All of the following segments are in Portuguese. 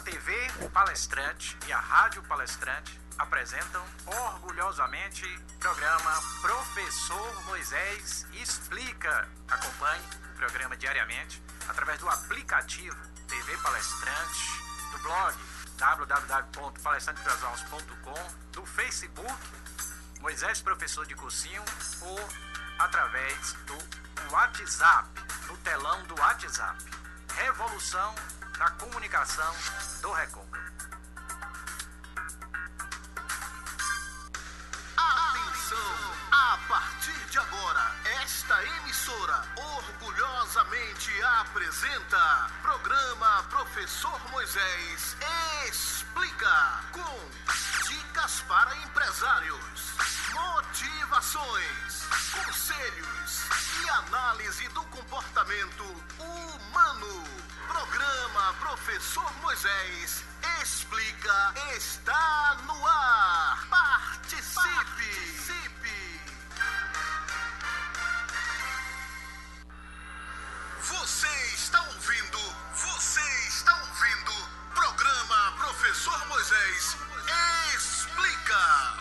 TV Palestrante e a Rádio Palestrante apresentam orgulhosamente o programa Professor Moisés Explica. Acompanhe o programa diariamente através do aplicativo TV Palestrante, do blog www.palestranteprosaulos.com, do Facebook Moisés Professor de Cursinho ou através do WhatsApp, no telão do WhatsApp. Revolução na comunicação do Recôncavo. Atenção! A partir de agora, esta emissora orgulhosamente apresenta programa Professor Moisés Explica, com dicas para empresários, motivações, conselhos e análise do comportamento humano. Programa Professor Moisés Explica está no ar. Participe! Você está ouvindo programa Professor Moisés Explica.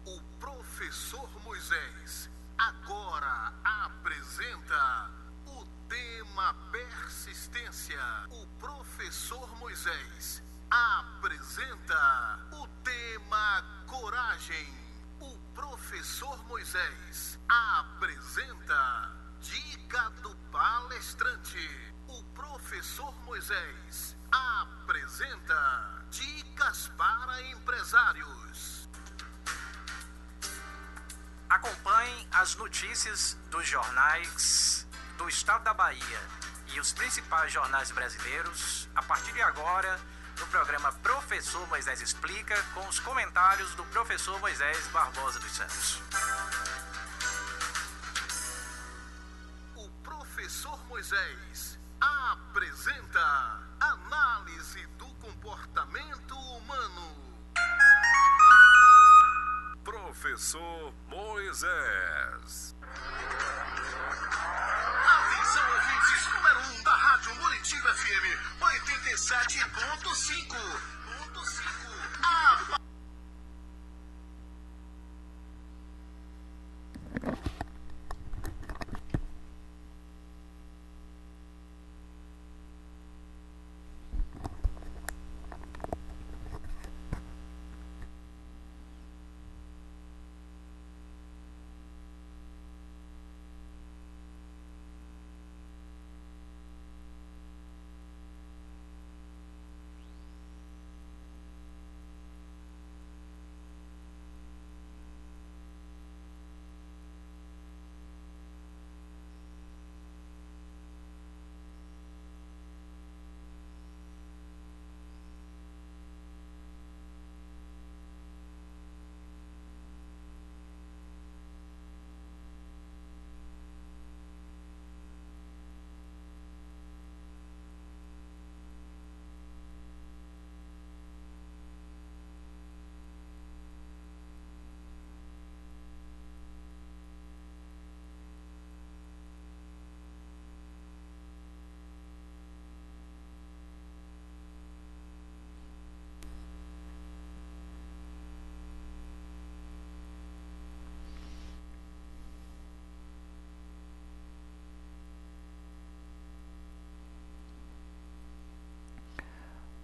O Professor Moisés agora apresenta o tema persistência. O Professor Moisés apresenta o tema coragem. O Professor Moisés apresenta dica do palestrante. O Professor Moisés apresenta dicas para empresários. Acompanhe as notícias dos jornais do estado da Bahia e os principais jornais brasileiros a partir de agora no programa Professor Moisés Explica, com os comentários do professor Moisés Barbosa dos Santos. O Professor Moisés apresenta análise do comportamento humano. Professor Moisés. Atenção, ouvintes, número 1 da Rádio Muritiba FM 87.5.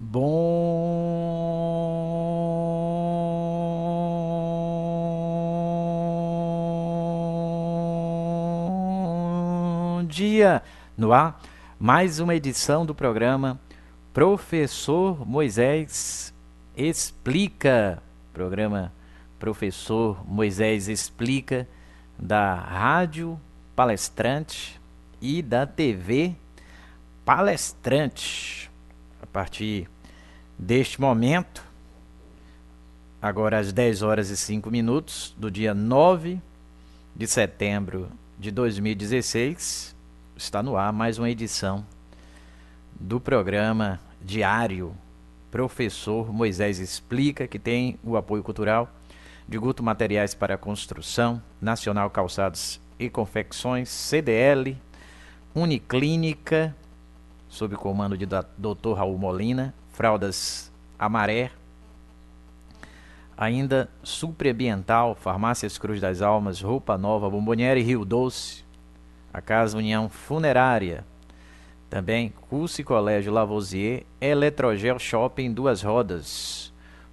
Bom dia! No ar, mais uma edição do programa Professor Moisés Explica. Programa Professor Moisés Explica da Rádio Palestrante e da TV Palestrante. A partir deste momento, agora às 10 horas e 5 minutos do dia 9 de setembro de 2016, está no ar mais uma edição do programa diário Professor Moisés Explica, que tem o apoio cultural de Guto Materiais para Construção, Nacional Calçados e Confecções, CDL, Uniclínica sob o comando de Dr. Raul Molina, Fraldas Amaré. Ainda Supre Ambiental, Farmácias Cruz das Almas, Roupa Nova, Bomboniere Rio Doce, a Casa União Funerária, também Curso e Colégio Lavoisier, Eletrogel Shopping Duas Rodas,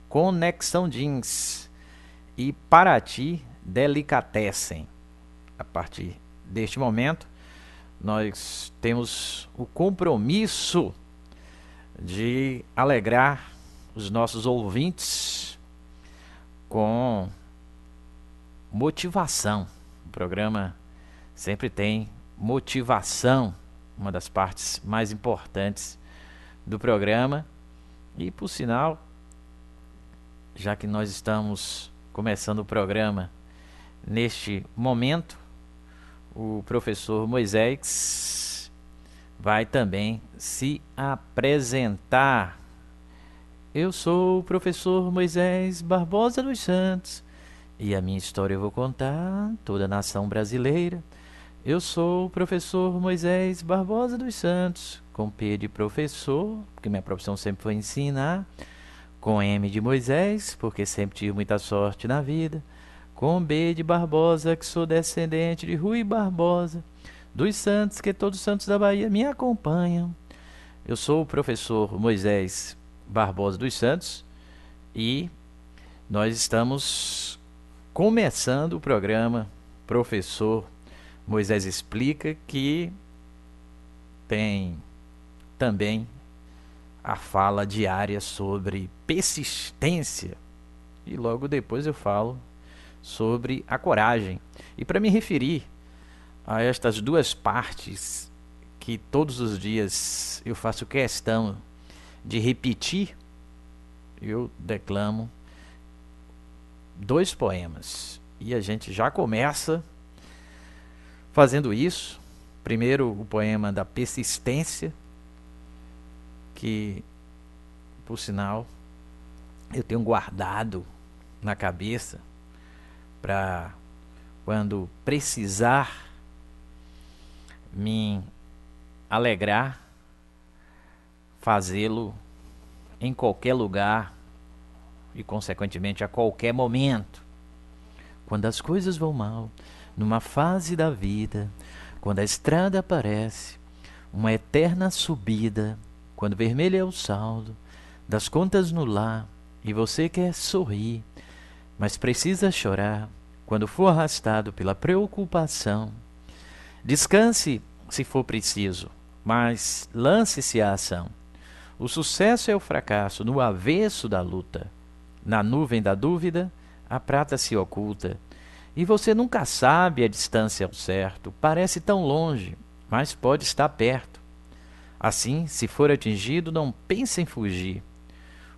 Conexão Jeans e Paraty Delicatessen. A partir deste momento, nós temos o compromisso de alegrar os nossos ouvintes com motivação. O programa sempre tem motivação, uma das partes mais importantes do programa. E, por sinal, já que nós estamos começando o programa neste momento, o professor Moisés vai também se apresentar. Eu sou o professor Moisés Barbosa dos Santos e a minha história eu vou contar toda a nação brasileira. Eu sou o professor Moisés Barbosa dos Santos, com P de professor, porque minha profissão sempre foi ensinar, com M de Moisés, porque sempre tive muita sorte na vida, com B de Barbosa, que sou descendente de Rui Barbosa, dos santos, que todos os santos da Bahia me acompanham. Eu sou o professor Moisés Barbosa dos Santos e nós estamos começando o programa Professor Moisés Explica, que tem também a fala diária sobre persistência e logo depois eu falo sobre a coragem. E para me referir a estas duas partes que todos os dias eu faço questão de repetir, eu declamo 2 poemas. E a gente já começa fazendo isso. Primeiro, o poema da persistência, que, por sinal, eu tenho guardado na cabeça para quando precisar me alegrar, fazê-lo em qualquer lugar e, consequentemente, a qualquer momento. Quando as coisas vão mal, numa fase da vida, quando a estrada aparece, uma eterna subida, quando vermelho é o saldo das contas no lar e você quer sorrir, mas precisa chorar quando for arrastado pela preocupação. Descanse se for preciso, mas lance-se à ação. O sucesso é o fracasso no avesso da luta. Na nuvem da dúvida, a prata se oculta. E você nunca sabe a distância ao certo. Parece tão longe, mas pode estar perto. Assim, se for atingido, não pense em fugir.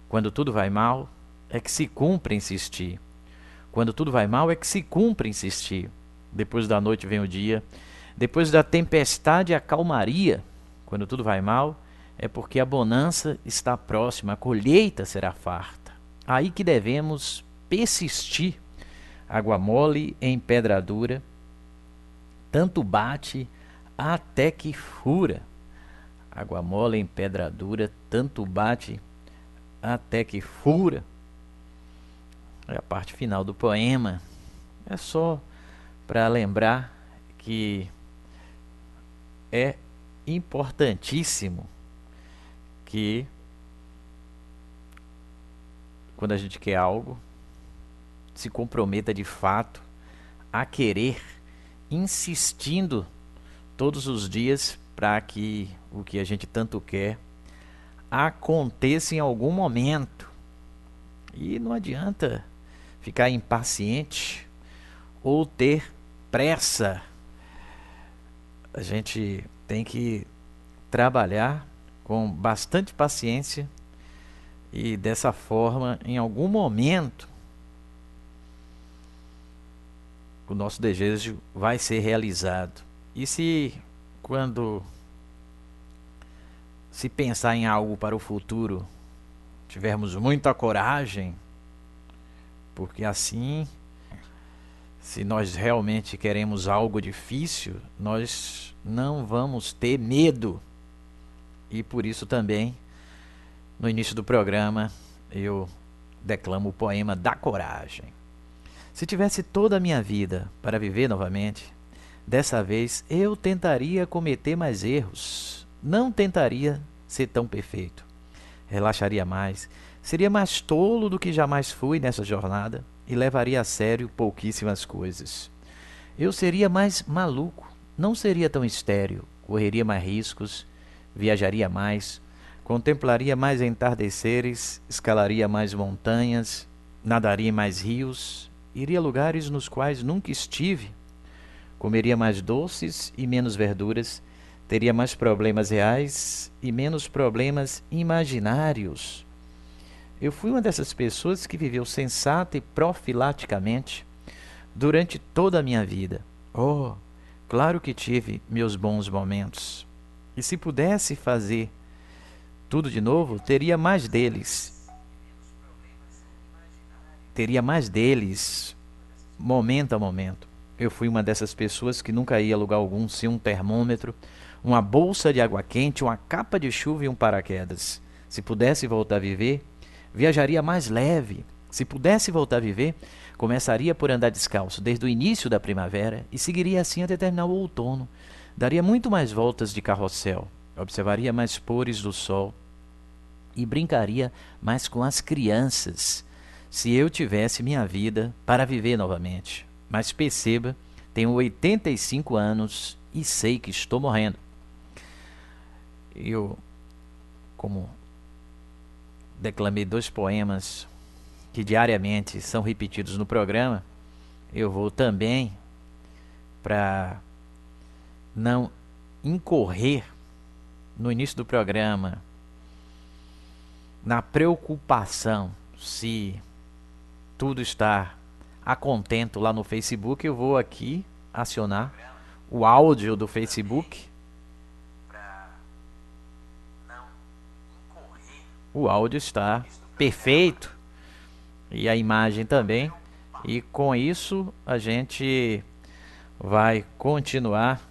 Quando tudo vai mal, é que se cumpre insistir. Quando tudo vai mal, é que se cumpre insistir. Depois da noite vem o dia. Depois da tempestade, a calmaria. Quando tudo vai mal, é porque a bonança está próxima, a colheita será farta. Aí que devemos persistir. Água mole em pedra dura, tanto bate até que fura. Água mole em pedra dura, tanto bate até que fura. É a parte final do poema. É só para lembrar que é importantíssimo que quando a gente quer algo, se comprometa de fato a querer, insistindo todos os dias para que o que a gente tanto quer aconteça em algum momento. E não adianta ficar impaciente ou ter pressa. A gente tem que trabalhar com bastante paciência e dessa forma, em algum momento, o nosso desejo vai ser realizado. E se quando se pensar em algo para o futuro, tivermos muita coragem, porque assim, se nós realmente queremos algo difícil, nós não vamos ter medo E por isso também, no início do programa, eu declamo o poema da coragem. Se tivesse toda a minha vida para viver novamente, dessa vez eu tentaria cometer mais erros. Não tentaria ser tão perfeito. Relaxaria mais, seria mais tolo do que jamais fui nessa jornada e levaria a sério pouquíssimas coisas. Eu seria mais maluco, não seria tão estéril, correria mais riscos, viajaria mais, contemplaria mais entardeceres, escalaria mais montanhas, nadaria em mais rios, iria a lugares nos quais nunca estive, comeria mais doces e menos verduras, teria mais problemas reais e menos problemas imaginários. Eu fui uma dessas pessoas que viveu sensata e profilaticamente durante toda a minha vida. Oh, claro que tive meus bons momentos. E se pudesse fazer tudo de novo, teria mais deles. Teria mais deles, momento a momento. Eu fui uma dessas pessoas que nunca ia a lugar algum sem um termômetro, uma bolsa de água quente, uma capa de chuva e um paraquedas. Se pudesse voltar a viver, viajaria mais leve. Se pudesse voltar a viver, começaria por andar descalço desde o início da primavera e seguiria assim até terminar o outono. Daria muito mais voltas de carrossel, observaria mais pores do sol e brincaria mais com as crianças, se eu tivesse minha vida para viver novamente. Mas perceba, tenho 85 anos e sei que estou morrendo. Eu, como declamei 2 poemas que diariamente são repetidos no programa, eu vou também, para não incorrer no início do programa na preocupação se tudo está a contento lá no Facebook, eu vou aqui acionar o áudio do Facebook. O áudio está perfeito e a imagem também. E com isso a gente vai continuar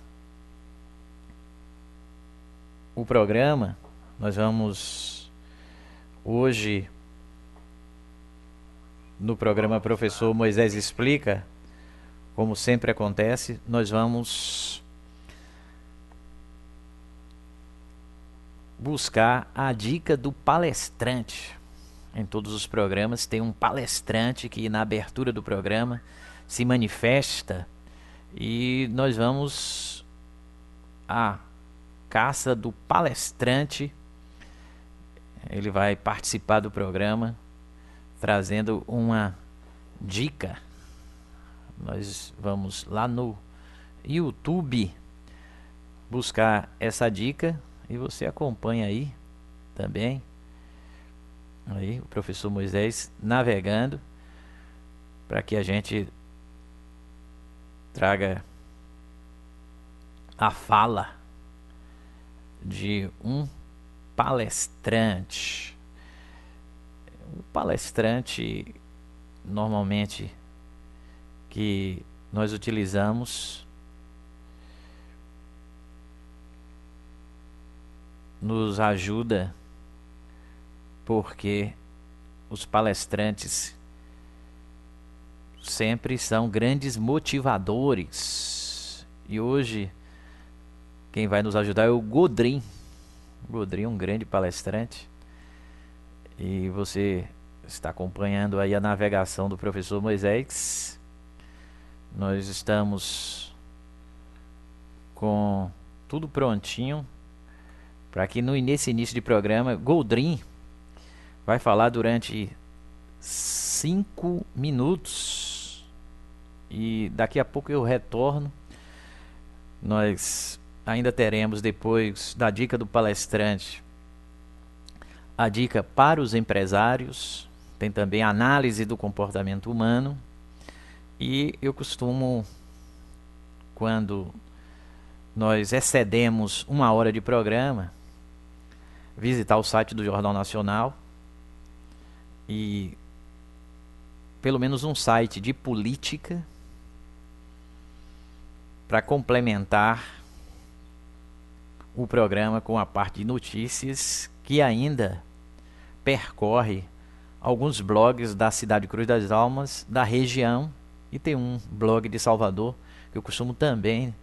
o programa. Nós vamos hoje no programa Professor Moisés Explica, como sempre acontece, nós vamos buscar a dica do palestrante. Em todos os programas tem um palestrante que na abertura do programa se manifesta e nós vamos à caça do palestrante. Ele vai participar do programa trazendo uma dica. Nós vamos lá no YouTube buscar essa dica e você acompanha aí também. Aí o professor Moisés navegando para que a gente traga a fala de um palestrante. O palestrante normalmente que nós utilizamos nos ajuda porque os palestrantes sempre são grandes motivadores. E hoje quem vai nos ajudar é o Godrim. O Godrim é um grande palestrante. E você está acompanhando aí a navegação do professor Moisés. Nós estamos com tudo prontinho para que nesse início de programa, Godrim vai falar durante 5 minutos e daqui a pouco eu retorno. Nós ainda teremos, depois da dica do palestrante, a dica para os empresários, tem também a análise do comportamento humano. E eu costumo, quando nós excedemos 1 hora de programa, visitar o site do Jornal Nacional e pelo menos um site de política para complementar o programa com a parte de notícias, que ainda percorre alguns blogs da cidade de Cruz das Almas, da região, e tem um blog de Salvador que eu costumo também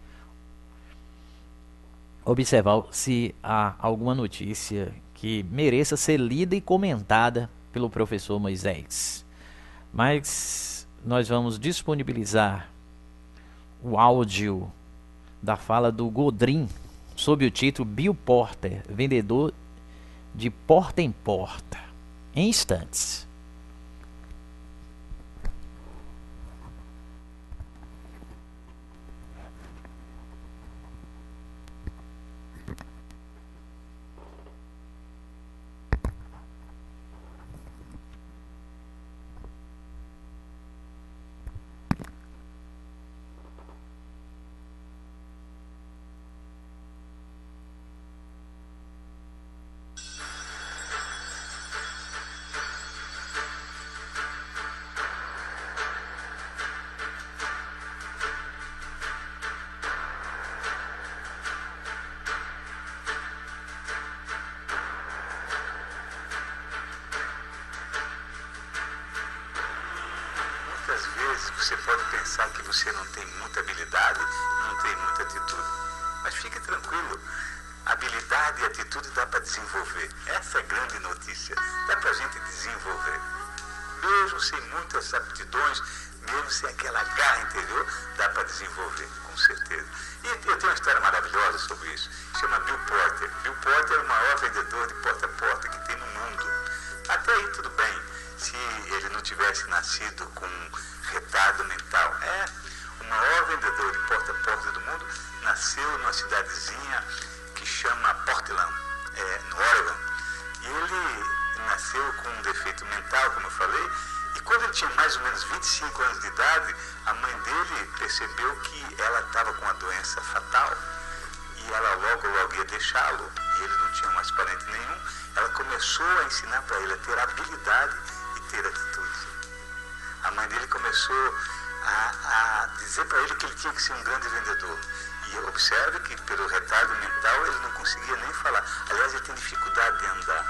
observar se há alguma notícia que mereça ser lida e comentada pelo professor Moisés. Mas nós vamos disponibilizar o áudio da fala do Godrin sob o título Bill Porter, vendedor de porta em porta, em instantes. Muitas vezes você pode pensar que você não tem muita habilidade, não tem muita atitude. Mas fique tranquilo, habilidade e atitude dá para desenvolver. Essa é a grande notícia, dá para a gente desenvolver. Mesmo sem muitas aptidões, mesmo sem aquela garra interior, dá para desenvolver, com certeza. E eu tenho uma história maravilhosa sobre isso, chama Bill Porter. Bill Porter é o maior vendedor de porta a porta que tem no mundo. Até aí tudo bem, se ele não tivesse nascido com um retardo mental. É o maior vendedor de porta a porta do mundo, nasceu numa cidadezinha que chama Portland, no Oregon. E ele nasceu com um defeito mental, como eu falei, e quando ele tinha mais ou menos 25 anos de idade, a mãe dele percebeu que ela estava com uma doença fatal e ela logo ia deixá-lo, e ele não tinha mais parente nenhum. Ela começou a ensinar para ele a ter habilidade e ter atitude. A mãe dele começou a dizer para ele que ele tinha que ser um grande vendedor. E observe que pelo retardo mental ele não conseguia nem falar. Aliás, ele tem dificuldade de andar.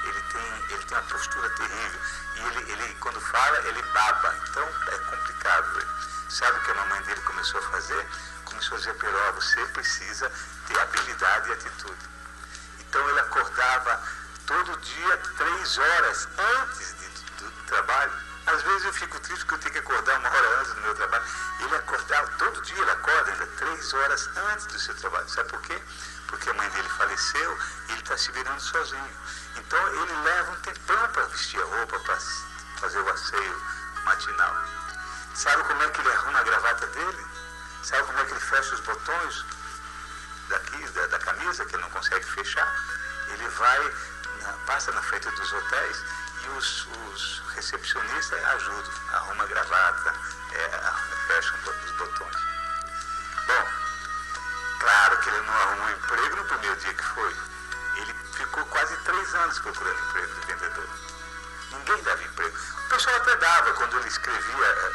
Ele tem uma postura terrível. E ele quando fala, ele baba. Então é complicado. Sabe o que a mamãe dele começou a fazer? Começou a dizer para ele: você precisa ter habilidade e atitude. Então ele acordava todo dia 3 horas antes do trabalho. Às vezes eu fico triste porque eu tenho que acordar 1 hora antes do meu trabalho. Ele acordava, todo dia ele acorda ainda 3 horas antes do seu trabalho. Sabe por quê? Porque a mãe dele faleceu e ele está se virando sozinho. Então ele leva um tempão para vestir a roupa, para fazer o asseio matinal. Sabe como é que ele arruma a gravata dele? Sabe como é que ele fecha os botões da camisa, que ele não consegue fechar? Ele passa na frente dos hotéis e os recepcionistas ajudam, arruma a gravata, fecham os botões. Bom, claro que ele não arrumou emprego no primeiro dia que foi. Ele ficou quase 3 anos procurando emprego de vendedor. Ninguém dava emprego. O pessoal até dava, quando ele escrevia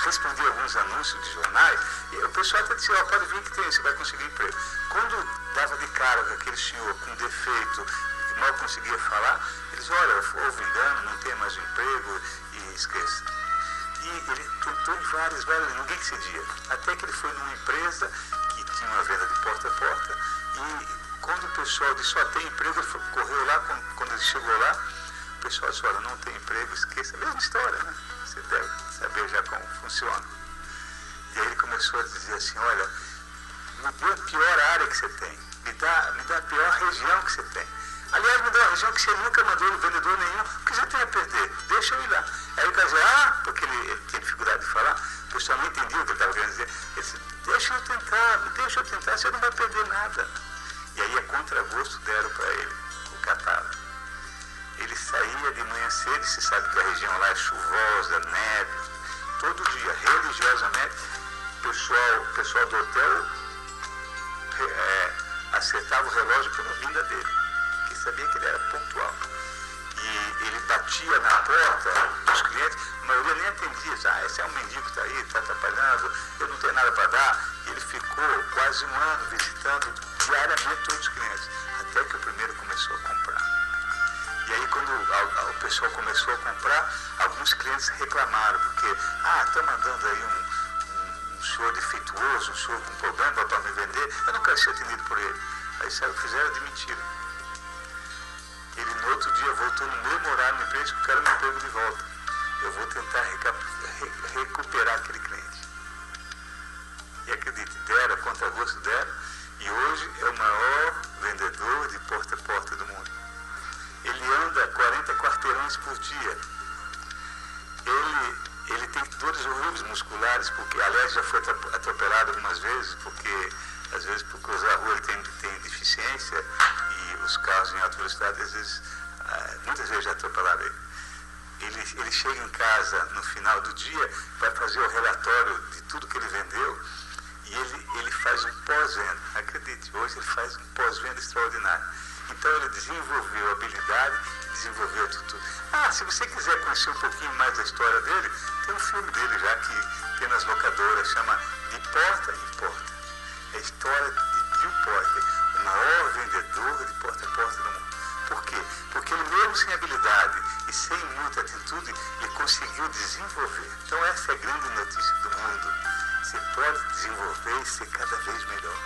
respondia alguns anúncios de jornais, e o pessoal até dizia: pode vir que você vai conseguir emprego. Quando dava de cara com aquele senhor com defeito, que mal conseguia falar, eles: olha, houve engano, não tem mais um emprego, e esqueça. E ele tentou em várias, ninguém cedia. Até que ele foi numa empresa que tinha uma venda de porta a porta, e quando o pessoal disse: só tem emprego, ele correu lá, quando ele chegou lá, o pessoal disse: olha, não tem emprego, esqueça. A mesma história, né? Você deve saber já como funciona. E aí ele começou a dizer assim: olha, me dê a pior área que você tem, me dá a pior região que você tem. Aliás, me dá uma região que você nunca mandou no vendedor nenhum, porque já tem a perder, deixa eu ir lá. Aí o cara dizia: porque ele tinha dificuldade de falar, o pessoal não entendia o que ele estava querendo dizer. Ele disse: deixa eu tentar, você não vai perder nada. E aí, a contragosto, deram para ele o catálogo. Ele saía de manhã cedo, você sabe que a região lá é chuvosa, neve, todo dia, religiosamente, o pessoal do hotel acertava o relógio pela vinda dele, que sabia que ele era pontual. E ele batia na porta dos clientes, a maioria nem atendia: esse é um mendigo que está aí, está atrapalhando, eu não tenho nada para dar. E ele ficou quase 1 ano visitando diariamente alguns clientes reclamaram, porque, estão mandando aí um senhor defeituoso, um senhor com problema para me vender, eu não quero ser atendido por ele. Aí fizeram de mentira. Ele no outro dia voltou no mesmo horário na empresa que eu quero meu emprego de volta. Eu vou tentar recuperar aquele cliente. E acredite, deram, contra gosto deram, e hoje é o maior vendedor de porta a porta do mundo. Ele anda 40 quarteirões por dia. Ele tem dores horríveis musculares, porque, aliás, já foi atropelado algumas vezes, porque, às vezes, por cruzar a rua ele tem deficiência, e os carros em alta velocidade, às vezes, muitas vezes já atropelaram ele. Ele chega em casa no final do dia para fazer o relatório de tudo que ele vendeu, e ele faz um pós-venda. Acredite, hoje ele faz um pós-venda extraordinário. Então ele desenvolveu habilidade, desenvolveu atitude. Se você quiser conhecer um pouquinho mais da história dele, tem um filme dele já que tem nas locadoras, chama De Porta em Porta. É a história de Bill Porter, o maior vendedor de porta a porta do mundo. Por quê? Porque ele mesmo sem habilidade e sem muita atitude, ele conseguiu desenvolver. Então essa é a grande notícia do mundo. Você pode desenvolver e ser cada vez melhor,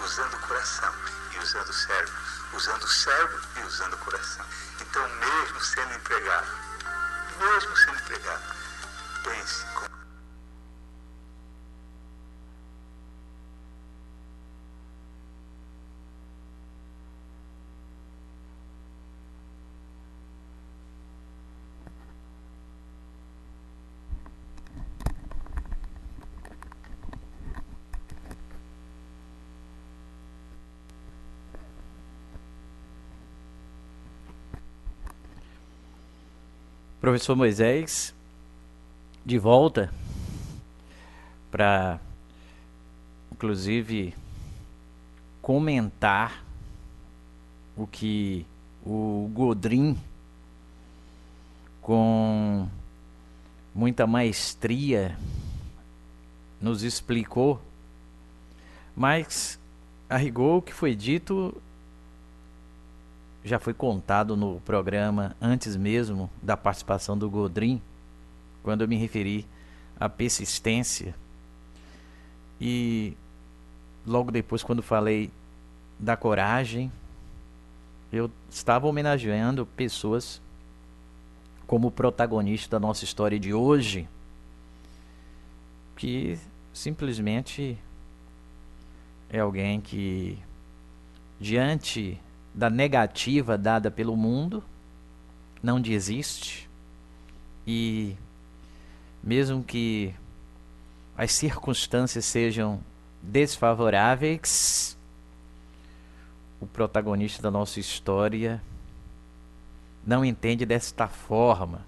usando o coração e usando o cérebro. Usando o cérebro e usando o coração. Então, mesmo sendo empregado, pense como... Professor Moisés, de volta para, inclusive, comentar o que o Godrin, com muita maestria, nos explicou, mas, a rigor, o que foi dito já foi contado no programa antes mesmo da participação do Godrin, quando eu me referi à persistência, e logo depois, quando falei da coragem, eu estava homenageando pessoas como protagonista da nossa história de hoje, que simplesmente é alguém que, diante da negativa dada pelo mundo, não desiste, e mesmo que as circunstâncias sejam desfavoráveis, o protagonista da nossa história não entende desta forma.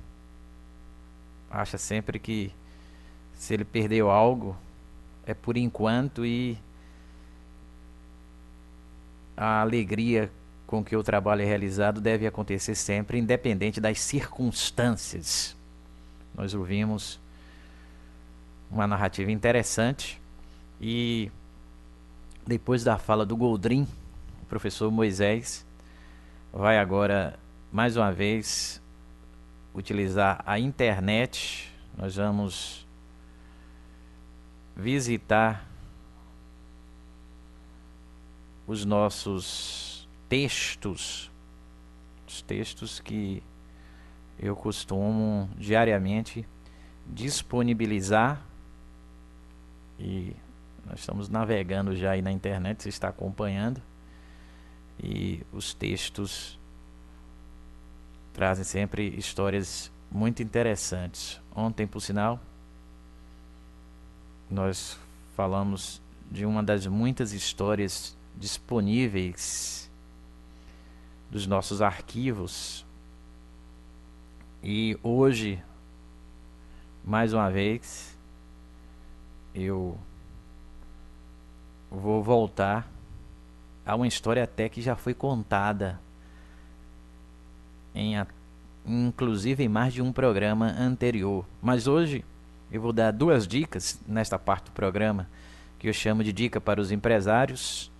Acha sempre que se ele perdeu algo é por enquanto, e a alegria com que o trabalho é realizado deve acontecer sempre, independente das circunstâncias. Nós ouvimos uma narrativa interessante, e depois da fala do Godrin, o professor Moisés vai agora, mais uma vez, utilizar a internet. Nós vamos visitar os nossos textos, os textos que eu costumo diariamente disponibilizar, e nós estamos navegando já aí na internet, você está acompanhando, e os textos trazem sempre histórias muito interessantes. Ontem, por sinal, nós falamos de uma das muitas histórias disponíveis dos nossos arquivos, e hoje, mais uma vez, eu vou voltar a uma história até que já foi contada inclusive em mais de um programa anterior, mas hoje eu vou dar duas dicas nesta parte do programa, que eu chamo de dica para os empresários,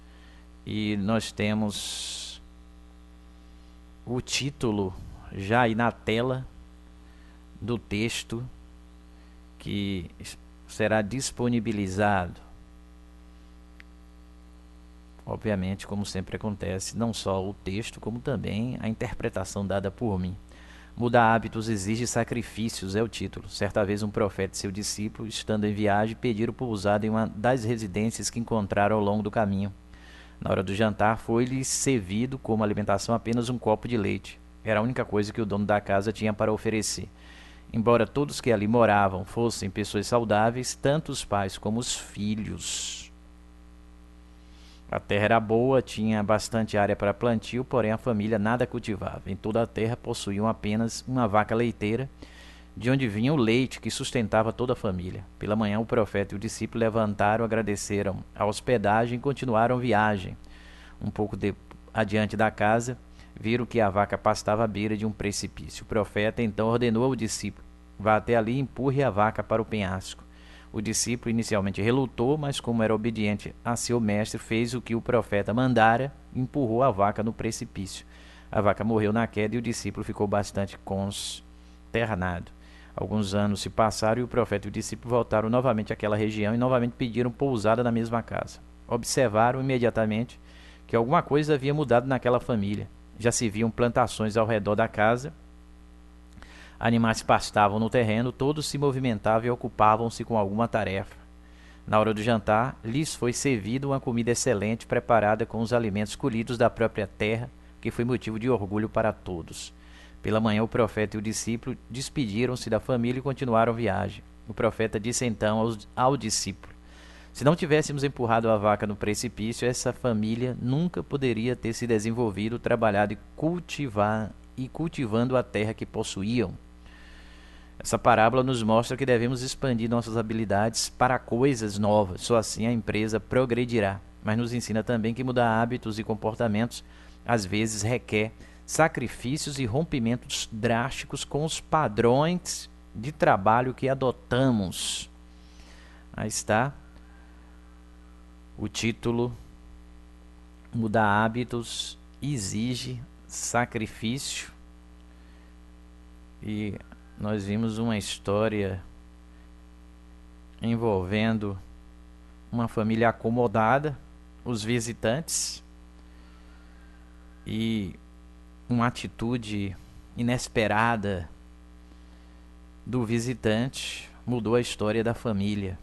e nós temos o título já aí na tela do texto que será disponibilizado. Obviamente, como sempre acontece, não só o texto, como também a interpretação dada por mim. Mudar hábitos exige sacrifícios, é o título. Certa vez um profeta e seu discípulo, estando em viagem, pediram pousada em uma das residências que encontraram ao longo do caminho. Na hora do jantar, foi-lhes servido como alimentação apenas um copo de leite. Era a única coisa que o dono da casa tinha para oferecer. Embora todos que ali moravam fossem pessoas saudáveis, tanto os pais como os filhos. A terra era boa, tinha bastante área para plantio, porém a família nada cultivava. Em toda a terra possuíam apenas uma vaca leiteira, de onde vinha o leite que sustentava toda a família. Pela manhã o profeta e o discípulo levantaram, agradeceram a hospedagem e continuaram a viagem. Um pouco adiante da casa, viram que a vaca pastava à beira de um precipício. O profeta então ordenou ao discípulo: vá até ali e empurre a vaca para o penhasco. O discípulo inicialmente relutou, mas como era obediente a seu mestre, fez o que o profeta mandara e empurrou a vaca no precipício. A vaca morreu na queda e o discípulo ficou bastante consternado. Alguns anos se passaram e o profeta e o discípulo voltaram novamente àquela região e novamente pediram pousada na mesma casa. Observaram imediatamente que alguma coisa havia mudado naquela família. Já se viam plantações ao redor da casa. Animais pastavam no terreno, todos se movimentavam e ocupavam-se com alguma tarefa. Na hora do jantar, lhes foi servida uma comida excelente, preparada com os alimentos colhidos da própria terra, que foi motivo de orgulho para todos. Pela manhã, o profeta e o discípulo despediram-se da família e continuaram a viagem. O profeta disse então ao discípulo: se não tivéssemos empurrado a vaca no precipício, essa família nunca poderia ter se desenvolvido, trabalhado e cultivando a terra que possuíam. Essa parábola nos mostra que devemos expandir nossas habilidades para coisas novas, só assim a empresa progredirá. Mas nos ensina também que mudar hábitos e comportamentos às vezes requer sacrifícios e rompimentos drásticos com os padrões de trabalho que adotamos. Aí está o título: mudar hábitos exige sacrifício. E nós vimos uma história envolvendo uma família acomodada, os visitantes, e uma atitude inesperada do visitante mudou a história da família.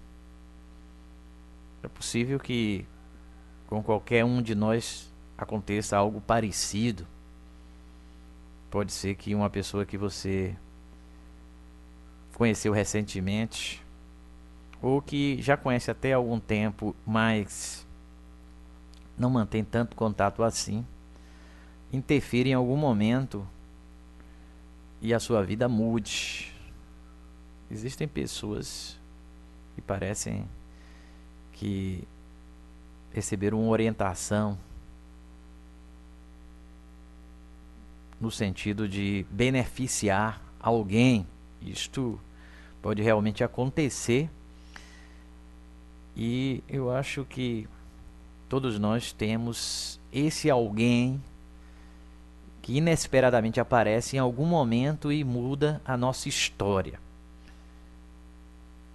É possível que com qualquer um de nós aconteça algo parecido. Pode ser que uma pessoa que você conheceu recentemente, ou que já conhece até há algum tempo, mas não mantém tanto contato assim, interfira em algum momento e a sua vida mude. Existem pessoas que parecem que receberam uma orientação no sentido de beneficiar alguém. Isto pode realmente acontecer, e eu acho que todos nós temos esse alguém que inesperadamente aparece em algum momento e muda a nossa história.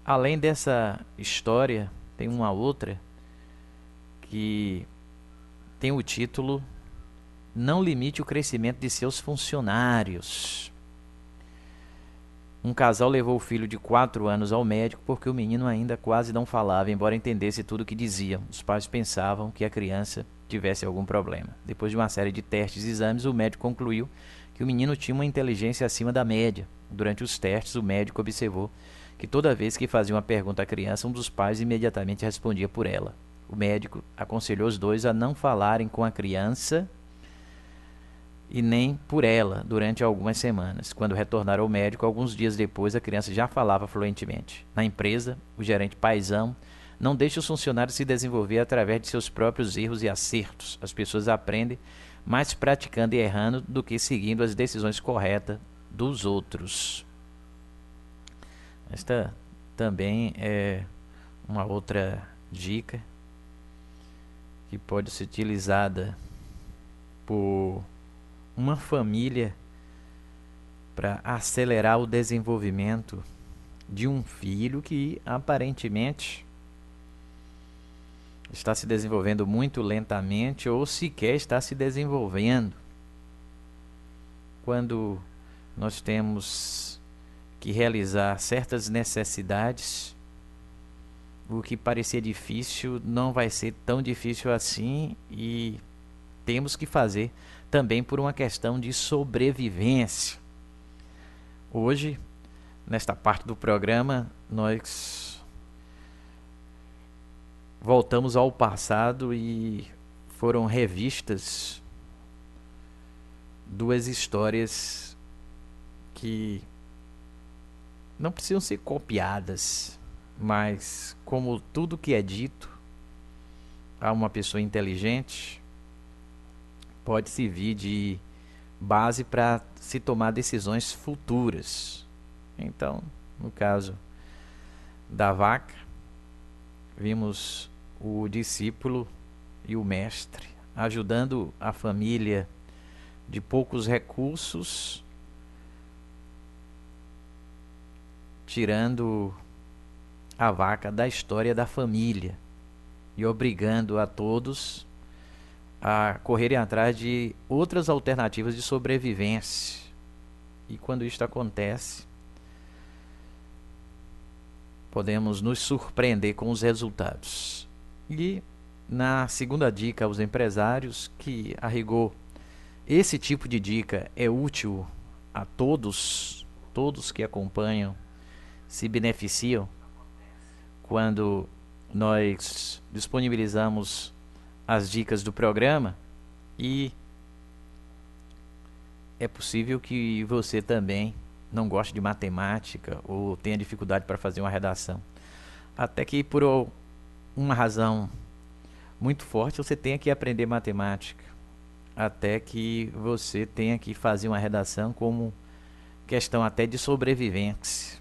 Além dessa história, tem uma outra que tem o título: não limite o crescimento de seus funcionários. Um casal levou o filho de 4 anos ao médico porque o menino ainda quase não falava, embora entendesse tudo o que diziam. Os pais pensavam que a criança tivesse algum problema. Depois de uma série de testes e exames, o médico concluiu que o menino tinha uma inteligência acima da média. Durante os testes, o médico observou que toda vez que fazia uma pergunta à criança, um dos pais imediatamente respondia por ela. O médico aconselhou os dois a não falarem com a criança e nem por ela durante algumas semanas. Quando retornaram ao médico, alguns dias depois, a criança já falava fluentemente. Na empresa, o gerente paizão não deixa os funcionários se desenvolver através de seus próprios erros e acertos. As pessoas aprendem mais praticando e errando do que seguindo as decisões corretas dos outros. Esta também é uma outra dica que pode ser utilizada por uma família para acelerar o desenvolvimento de um filho que aparentemente está se desenvolvendo muito lentamente ou sequer está se desenvolvendo. Quando nós temos que realizar certas necessidades, o que parecia difícil não vai ser tão difícil assim, e temos que fazer também por uma questão de sobrevivência. Hoje, nesta parte do programa, nós voltamos ao passado e foram revistas duas histórias que não precisam ser copiadas, mas como tudo que é dito a uma pessoa inteligente pode servir de base para se tomar decisões futuras. Então, no caso da vaca, vimos o discípulo e o mestre ajudando a família de poucos recursos, tirando a vaca da história da família e obrigando a todos a correrem atrás de outras alternativas de sobrevivência. E quando isto acontece, podemos nos surpreender com os resultados. E na segunda dica aos empresários, que a rigor esse tipo de dica é útil a todos que acompanham se beneficiam quando nós disponibilizamos as dicas do programa, e é possível que você também não goste de matemática ou tenha dificuldade para fazer uma redação, até que por uma razão muito forte você tenha que aprender matemática, até que você tenha que fazer uma redação como questão até de sobrevivência.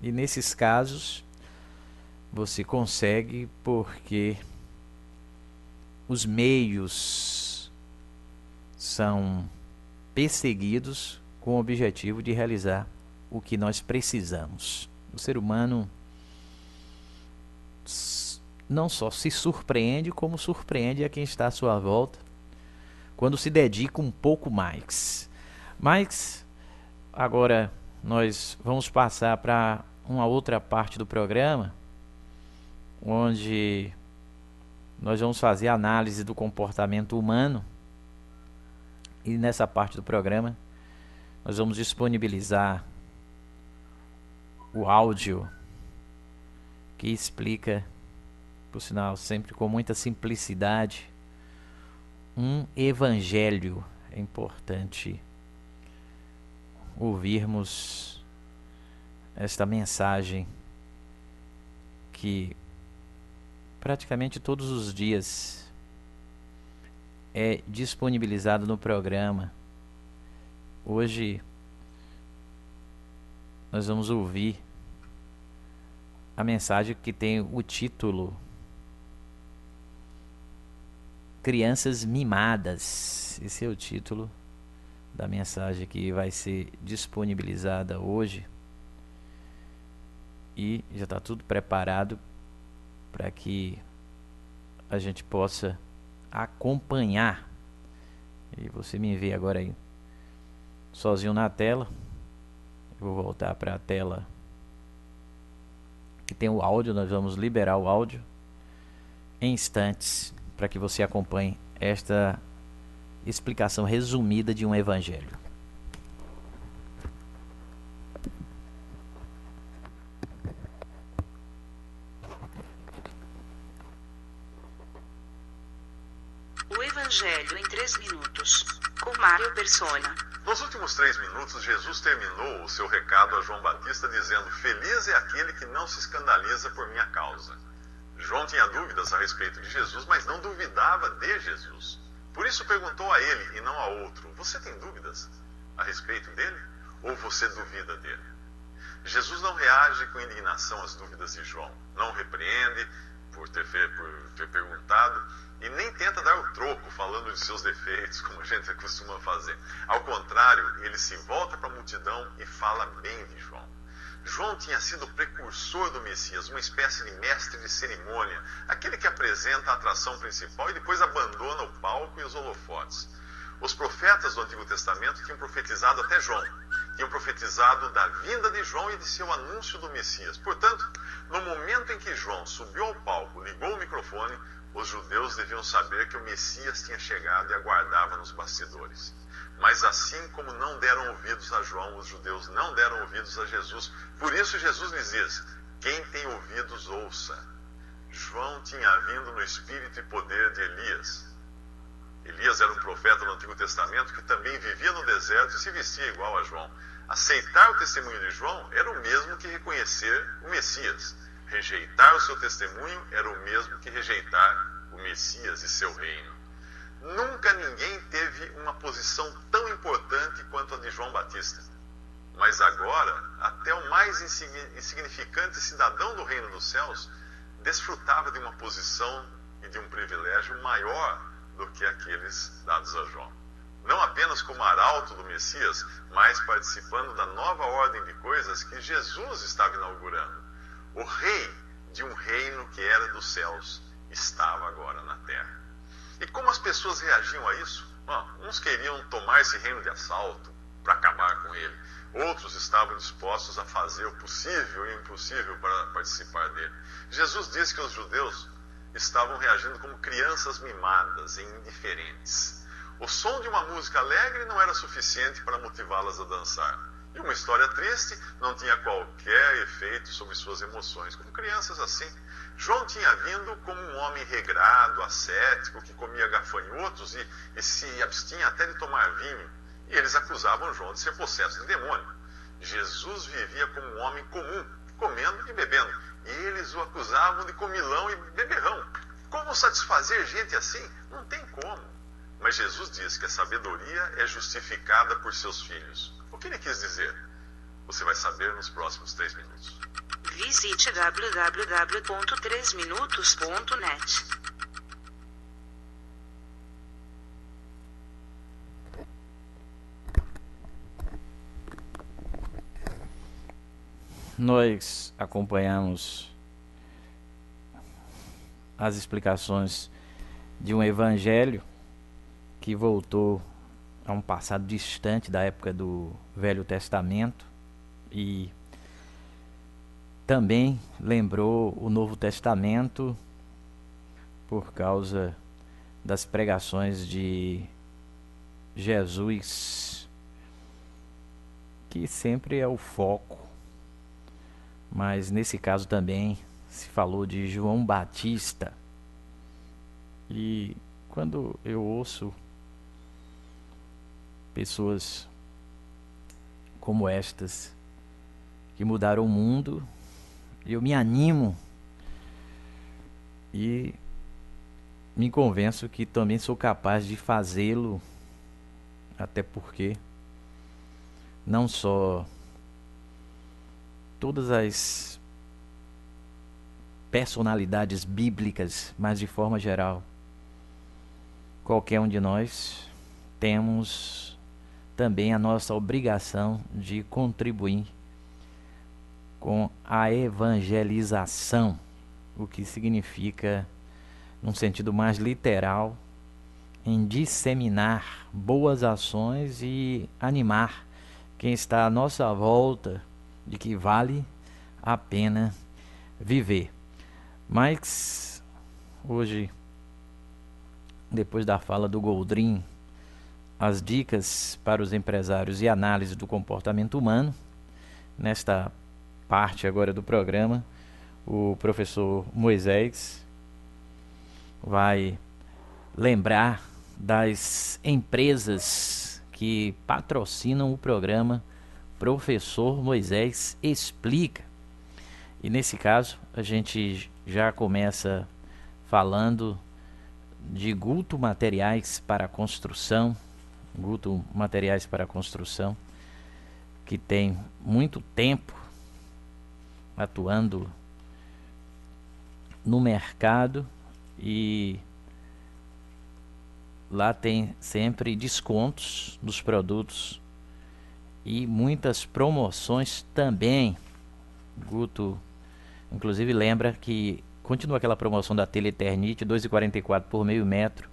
E nesses casos você consegue porque os meios são perseguidos com o objetivo de realizar o que nós precisamos. O ser humano não só se surpreende, como surpreende a quem está à sua volta quando se dedica um pouco mais. Mas agora nós vamos passar para uma outra parte do programa, onde nós vamos fazer análise do comportamento humano. E nessa parte do programa nós vamos disponibilizar o áudio que explica, por sinal, sempre com muita simplicidade, um evangelho. É importante ouvirmos esta mensagem que praticamente todos os dias é disponibilizado no programa. Hoje nós vamos ouvir a mensagem que tem o título Crianças Mimadas. Esse é o título da mensagem que vai ser disponibilizada hoje, e já está tudo preparado para que a gente possa acompanhar. E você me vê agora aí sozinho na tela. Eu vou voltar para a tela que tem o áudio. Nós vamos liberar o áudio em instantes para que você acompanhe esta explicação resumida de um evangelho. O Evangelho em 3 minutos, com Mário Persona. Nos últimos 3 minutos, Jesus terminou o seu recado a João Batista dizendo: feliz é aquele que não se escandaliza por minha causa. João tinha dúvidas a respeito de Jesus, mas não duvidava de Jesus. Por isso perguntou a ele e não a outro: você tem dúvidas a respeito dele? Ou você duvida dele? Jesus não reage com indignação às dúvidas de João, não o repreende, por ter perguntado, e nem tenta dar o troco falando de seus defeitos, como a gente costuma fazer. Ao contrário, ele se volta para a multidão e fala bem de João. João tinha sido o precursor do Messias, uma espécie de mestre de cerimônia, aquele que apresenta a atração principal e depois abandona o palco e os holofotes. Os profetas do Antigo Testamento tinham profetizado até João, tinham profetizado da vinda de João e de seu anúncio do Messias. Portanto, no momento em que João subiu ao palco, ligou o microfone, os judeus deviam saber que o Messias tinha chegado e aguardava nos bastidores. Mas assim como não deram ouvidos a João, os judeus não deram ouvidos a Jesus. Por isso Jesus lhes diz: quem tem ouvidos, ouça. João tinha vindo no espírito e poder de Elias. Elias era um profeta no Antigo Testamento que também vivia no deserto e se vestia igual a João. Aceitar o testemunho de João era o mesmo que reconhecer o Messias. Rejeitar o seu testemunho era o mesmo que rejeitar o Messias e seu reino. Nunca ninguém teve uma posição tão importante quanto a de João Batista. Mas agora, até o mais insignificante cidadão do reino dos céus desfrutava de uma posição e de um privilégio maior do que aqueles dados a João. Não apenas como arauto do Messias, mas participando da nova ordem de coisas que Jesus estava inaugurando. O rei de um reino que era dos céus estava agora na terra. E como as pessoas reagiam a isso? Uns queriam tomar esse reino de assalto para acabar com ele. Outros estavam dispostos a fazer o possível e o impossível para participar dele. Jesus disse que os judeus estavam reagindo como crianças mimadas e indiferentes. O som de uma música alegre não era suficiente para motivá-las a dançar. E uma história triste não tinha qualquer efeito sobre suas emoções, como crianças assim. João tinha vindo como um homem regrado, ascético, que comia gafanhotos e se abstinha até de tomar vinho. E eles acusavam João de ser possesso de demônio. Jesus vivia como um homem comum, comendo e bebendo. E eles o acusavam de comilão e beberrão. Como satisfazer gente assim? Não tem como. Mas Jesus diz que a sabedoria é justificada por seus filhos. O que ele quis dizer? Você vai saber nos próximos 3 minutos. Visite www.3minutos.net. Nós acompanhamos as explicações de um evangelho que voltou a um passado distante da época do Velho Testamento e também lembrou o Novo Testamento por causa das pregações de Jesus, que sempre é o foco, mas nesse caso também se falou de João Batista. E quando eu ouço pessoas como estas que mudaram o mundo, eu me animo e me convenço que também sou capaz de fazê-lo, até porque não só todas as personalidades bíblicas, mas de forma geral, qualquer um de nós temos também a nossa obrigação de contribuir com a evangelização, o que significa, num sentido mais literal, em disseminar boas ações e animar quem está à nossa volta de que vale a pena viver. Mas hoje, depois da fala do Goldrin, as dicas para os empresários e análise do comportamento humano, nesta parte agora do programa, o professor Moisés vai lembrar das empresas que patrocinam o programa Professor Moisés Explica. E nesse caso, a gente já começa falando de Guto Materiais para Construção. Guto Materiais para Construção, que tem muito tempo atuando no mercado e lá tem sempre descontos nos produtos e muitas promoções também. Guto, inclusive, lembra que continua aquela promoção da Teleternite, 2,44 por meio metro,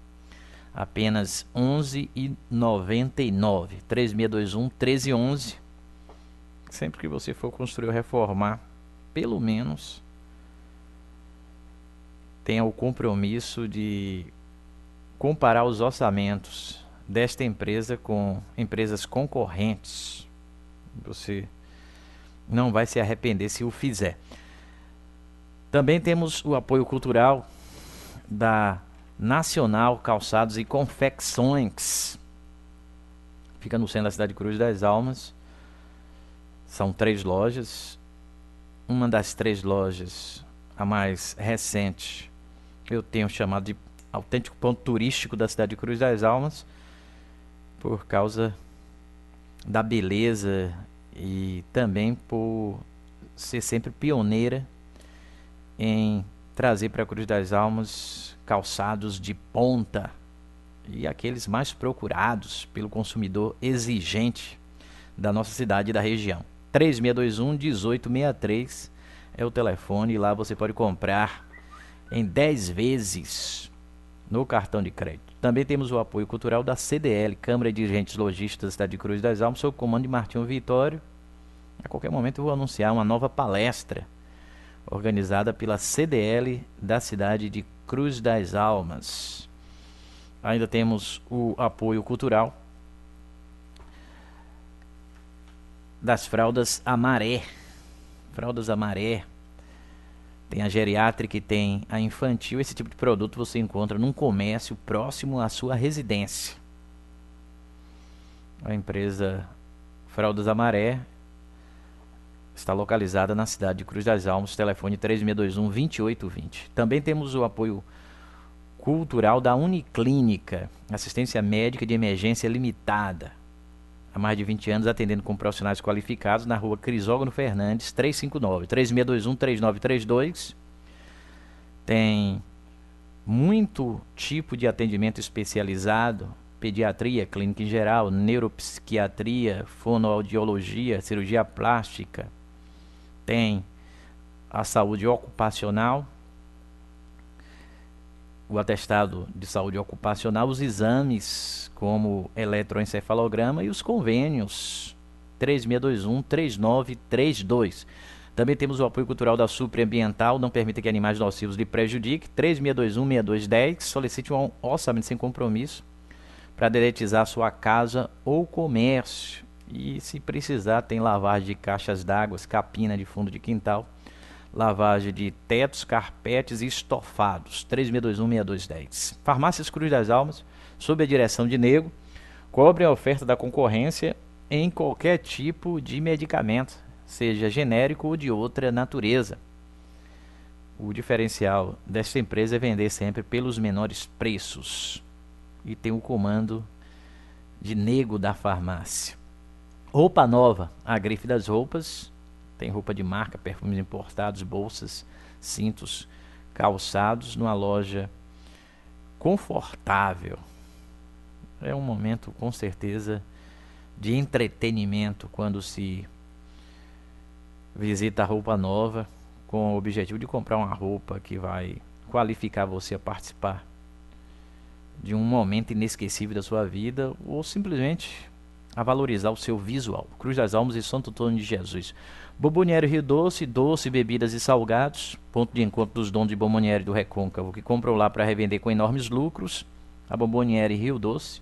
apenas R$ 11,99, 3621-1311. Sempre que você for construir ou reformar, pelo menos tenha o compromisso de comparar os orçamentos desta empresa com empresas concorrentes. Você não vai se arrepender se o fizer. Também temos o apoio cultural da Nacional Calçados e Confecções. Fica no centro da cidade de Cruz das Almas. São 3 lojas. Uma das 3 lojas, a mais recente, eu tenho chamado de autêntico ponto turístico da cidade de Cruz das Almas, por causa da beleza e também por ser sempre pioneira em trazer para Cruz das Almas calçados de ponta e aqueles mais procurados pelo consumidor exigente da nossa cidade e da região. 3621-1863 é o telefone, e lá você pode comprar em 10 vezes no cartão de crédito. Também temos o apoio cultural da CDL, Câmara de Dirigentes Lojistas da cidade de Cruz das Almas, sob o comando de Martinho Vitório. A qualquer momento eu vou anunciar uma nova palestra organizada pela CDL da cidade de Cruz das Almas. Ainda temos o apoio cultural das fraldas Amaré. Fraldas Amaré. Tem a geriátrica e tem a infantil. Esse tipo de produto você encontra num comércio próximo à sua residência. A empresa Fraldas Amaré está localizada na cidade de Cruz das Almas, telefone 3621-2820. Também temos o apoio cultural da Uniclínica, assistência médica de emergência limitada. Há mais de 20 anos atendendo com profissionais qualificados na rua Crisógono Fernandes, 359, 3621-3932. Tem muito tipo de atendimento especializado: pediatria, clínica em geral, neuropsiquiatria, fonoaudiologia, cirurgia plástica. Tem a saúde ocupacional, o atestado de saúde ocupacional, os exames como eletroencefalograma e os convênios 3621-3932. Também temos o apoio cultural da Supreambiental, não permita que animais nocivos lhe prejudiquem, 3621-6210. Solicite um orçamento sem compromisso para dedetizar sua casa ou comércio. E se precisar, tem lavagem de caixas d'água, capina de fundo de quintal, lavagem de tetos, carpetes e estofados, 3621-6210. Farmácias Cruz das Almas, sob a direção de Nego, cobre a oferta da concorrência em qualquer tipo de medicamento, seja genérico ou de outra natureza. O diferencial desta empresa é vender sempre pelos menores preços e tem o comando de Nego da farmácia. Roupa Nova, a grife das roupas. Tem roupa de marca, perfumes importados, bolsas, cintos, calçados, numa loja confortável. É um momento, com certeza, de entretenimento quando se visita a Roupa Nova, com o objetivo de comprar uma roupa que vai qualificar você a participar de um momento inesquecível da sua vida, ou simplesmente a valorizar o seu visual. Cruz das Almas e Santo Antônio de Jesus. Bomboniere Rio Doce, doce, bebidas e salgados, ponto de encontro dos donos de Bomboniere do Recôncavo, que compram lá para revender com enormes lucros. A Bomboniere Rio Doce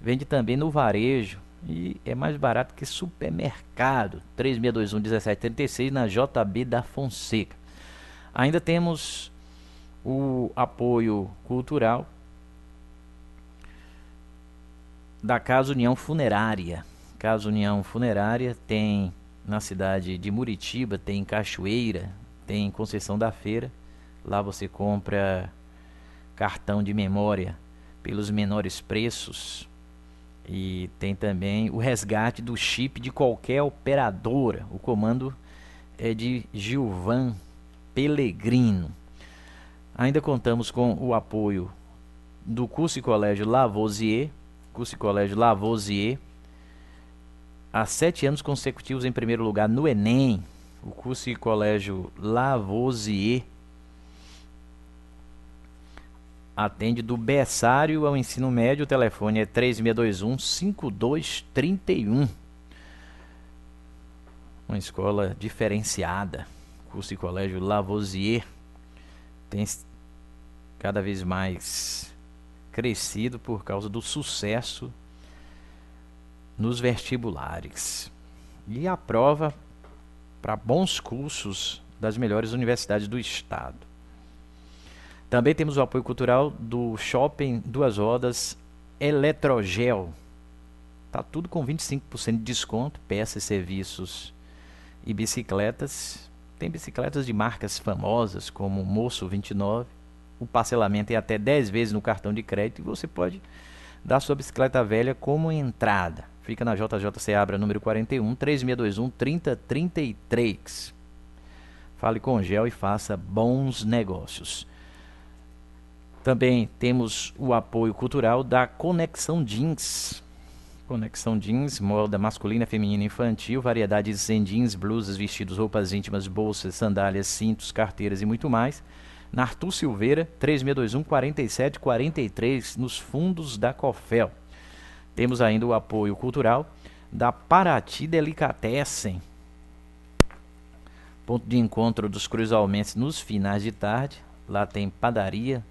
vende também no varejo e é mais barato que supermercado, 3621-1736 na JB da Fonseca. Ainda temos o apoio cultural da Casa União Funerária. Casa União Funerária tem na cidade de Muritiba, tem em Cachoeira, tem em Conceição da Feira. Lá você compra cartão de memória pelos menores preços e tem também o resgate do chip de qualquer operadora. O comando é de Gilvan Pellegrino. Ainda contamos com o apoio do Curso e Colégio Lavoisier, há 7 anos consecutivos em primeiro lugar no Enem. O Curso e Colégio Lavoisier atende do berçário ao ensino médio. O telefone é 3621-5231. Uma escola diferenciada. Curso e Colégio Lavoisier tem cada vez mais crescido por causa do sucesso nos vestibulares. E aprova para bons cursos das melhores universidades do estado. Também temos o apoio cultural do Shopping Duas Rodas Eletrogel. Tá tudo com 25% de desconto, peças, serviços e bicicletas. Tem bicicletas de marcas famosas como Moço 29. O parcelamento é até 10 vezes no cartão de crédito e você pode dar sua bicicleta velha como entrada. Fica na JJ Seabra, número 41, 3621-3033. Fale com Gel e faça bons negócios. Também temos o apoio cultural da Conexão Jeans. Conexão Jeans, moda masculina, feminina e infantil, variedades em jeans, blusas, vestidos, roupas íntimas, bolsas, sandálias, cintos, carteiras e muito mais. Na Arthur Silveira, 3621-4743, nos fundos da Cofel. Temos ainda o apoio cultural da Paraty Delicatessen, ponto de encontro dos cruzalmenses nos finais de tarde. Lá tem padaria,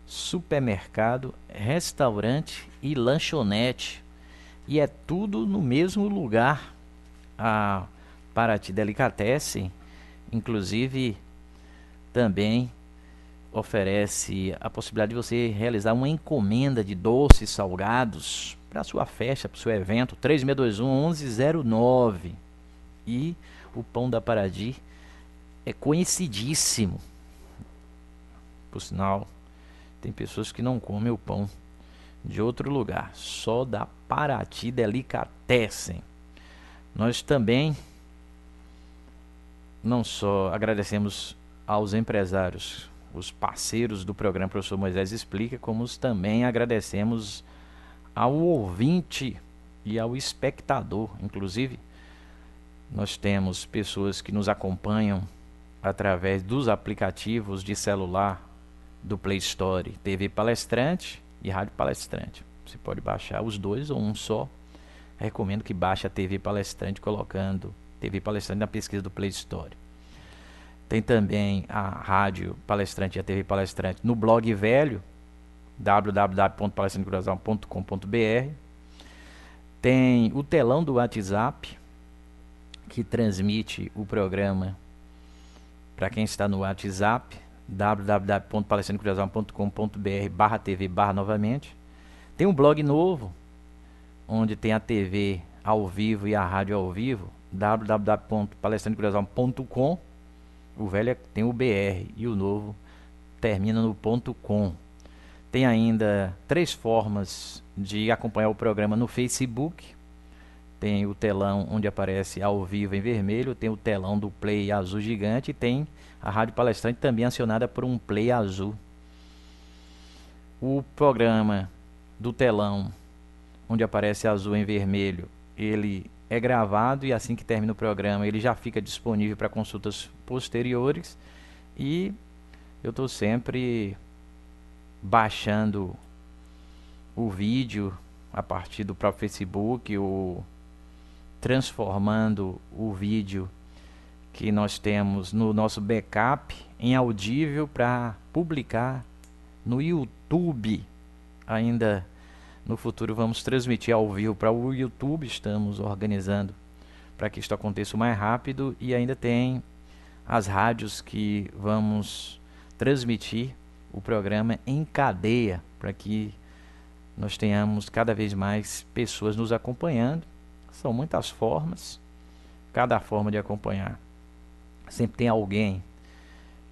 supermercado, restaurante e lanchonete. E é tudo no mesmo lugar. A Paraty Delicatessen, inclusive, também oferece a possibilidade de você realizar uma encomenda de doces salgados para sua festa, para o seu evento. 3621-1109. E o pão da Paraty é conhecidíssimo. Por sinal, tem pessoas que não comem o pão de outro lugar, só da Paraty Delicatessen. Nós também não só agradecemos aos empresários, os parceiros do programa Professor Moisés Explica, como também agradecemos ao ouvinte e ao espectador. Inclusive, nós temos pessoas que nos acompanham através dos aplicativos de celular do Play Store, TV Palestrante e Rádio Palestrante. Você pode baixar os dois ou um só. Recomendo que baixe a TV Palestrante colocando TV Palestrante na pesquisa do Play Store. Tem também a Rádio Palestrante e a TV Palestrante no blog velho, www.palestrantecoração.com.br. Tem o telão do WhatsApp, que transmite o programa para quem está no WhatsApp, www.palestrantecoração.com.br/tv/novamente. Tem um blog novo, onde tem a TV ao vivo e a rádio ao vivo, www.palestrantecoração.com. O velho tem o BR e o novo termina no .com. Tem ainda 3 formas de acompanhar o programa no Facebook. Tem o telão onde aparece ao vivo em vermelho, tem o telão do Play azul gigante e tem a Rádio Palestrante também acionada por um Play azul. O programa do telão onde aparece azul em vermelho, ele é gravado e assim que termina o programa ele já fica disponível para consultas posteriores. E eu estou sempre baixando o vídeo a partir do próprio Facebook ou transformando o vídeo que nós temos no nosso backup em audível para publicar no YouTube. Ainda no futuro vamos transmitir ao vivo para o YouTube, estamos organizando para que isto aconteça o mais rápido. E ainda tem as rádios que vamos transmitir o programa em cadeia, para que nós tenhamos cada vez mais pessoas nos acompanhando. São muitas formas, cada forma de acompanhar. Sempre tem alguém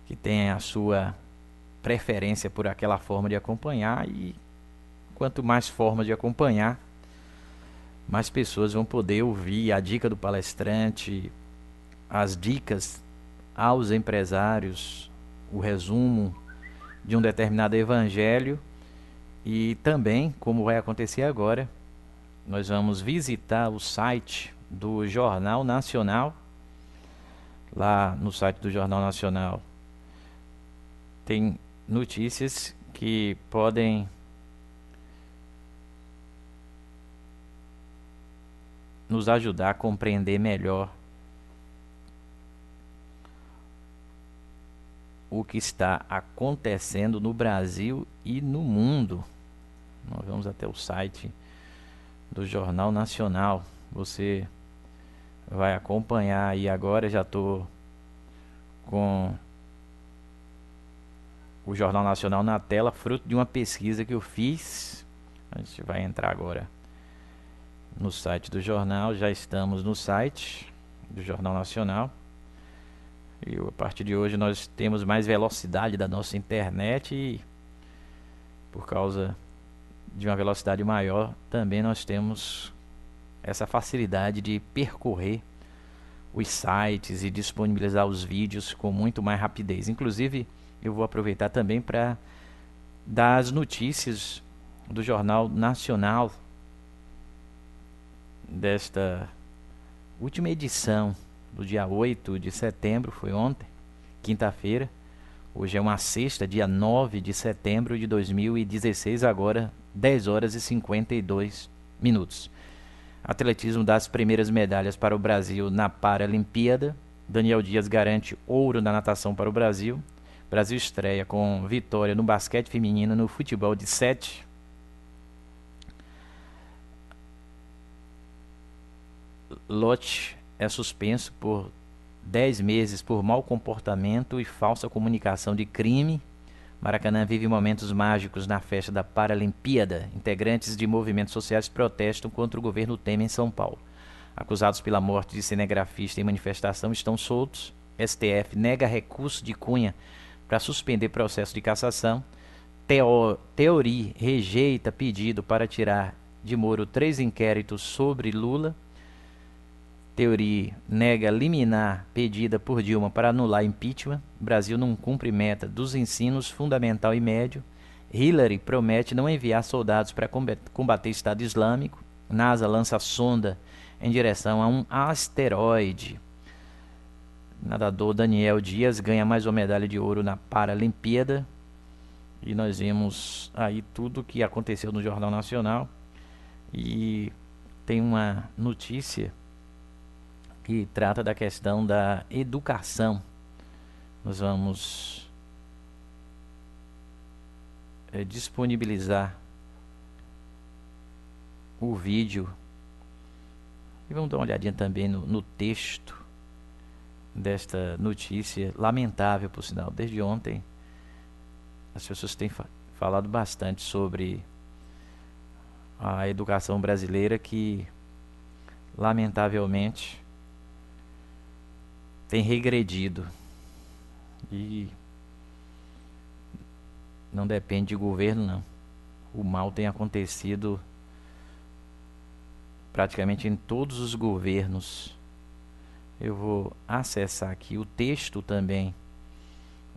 que tem a sua preferência por aquela forma de acompanhar, e quanto mais formas de acompanhar, mais pessoas vão poder ouvir a dica do palestrante, as dicas aos empresários, o resumo de um determinado evangelho. E também, como vai acontecer agora, nós vamos visitar o site do Jornal Nacional. Lá no site do Jornal Nacional tem notícias que podem nos ajudar a compreender melhor o que está acontecendo no Brasil e no mundo. Nós vamos até o site do Jornal Nacional. Você vai acompanhar aí agora. Já estou com o Jornal Nacional na tela, fruto de uma pesquisa que eu fiz. A gente vai entrar agora no site do jornal. Já estamos no site do Jornal Nacional. E a partir de hoje nós temos mais velocidade da nossa internet e por causa de uma velocidade maior também nós temos essa facilidade de percorrer os sites e disponibilizar os vídeos com muito mais rapidez. Inclusive eu vou aproveitar também para dar as notícias do Jornal Nacional desta última edição do dia 8 de setembro, foi ontem, quinta-feira. Hoje é uma sexta, dia 9 de setembro de 2016, agora 10 horas e 52 minutos. Atletismo dá as primeiras medalhas para o Brasil na Paralimpíada. Daniel Dias garante ouro na natação para o Brasil. Brasil estreia com vitória no basquete feminino, no futebol de 7. Lote é suspenso por 10 meses por mau comportamento e falsa comunicação de crime. Maracanã vive momentos mágicos na festa da Paralimpíada. Integrantes de movimentos sociais protestam contra o governo Temer em São Paulo. Acusados pela morte de cinegrafista em manifestação estão soltos. STF nega recurso de Cunha para suspender processo de cassação. Teori rejeita pedido para tirar de Moro 3 inquéritos sobre Lula. Teori nega liminar pedida por Dilma para anular impeachment. Brasil não cumpre meta dos ensinos fundamental e médio. Hillary promete não enviar soldados para combater Estado Islâmico. NASA lança sonda em direção a um asteroide. Nadador Daniel Dias ganha mais uma medalha de ouro na Paralimpíada. E nós vimos aí tudo o que aconteceu no Jornal Nacional. E tem uma notícia que trata da questão da educação. Nós vamos disponibilizar o vídeo e vamos dar uma olhadinha também no texto desta notícia, lamentável por sinal. Desde ontem as pessoas têm falado bastante sobre a educação brasileira, que lamentavelmente tem regredido e não depende de governo não. O mal tem acontecido praticamente em todos os governos. Eu vou acessar aqui o texto também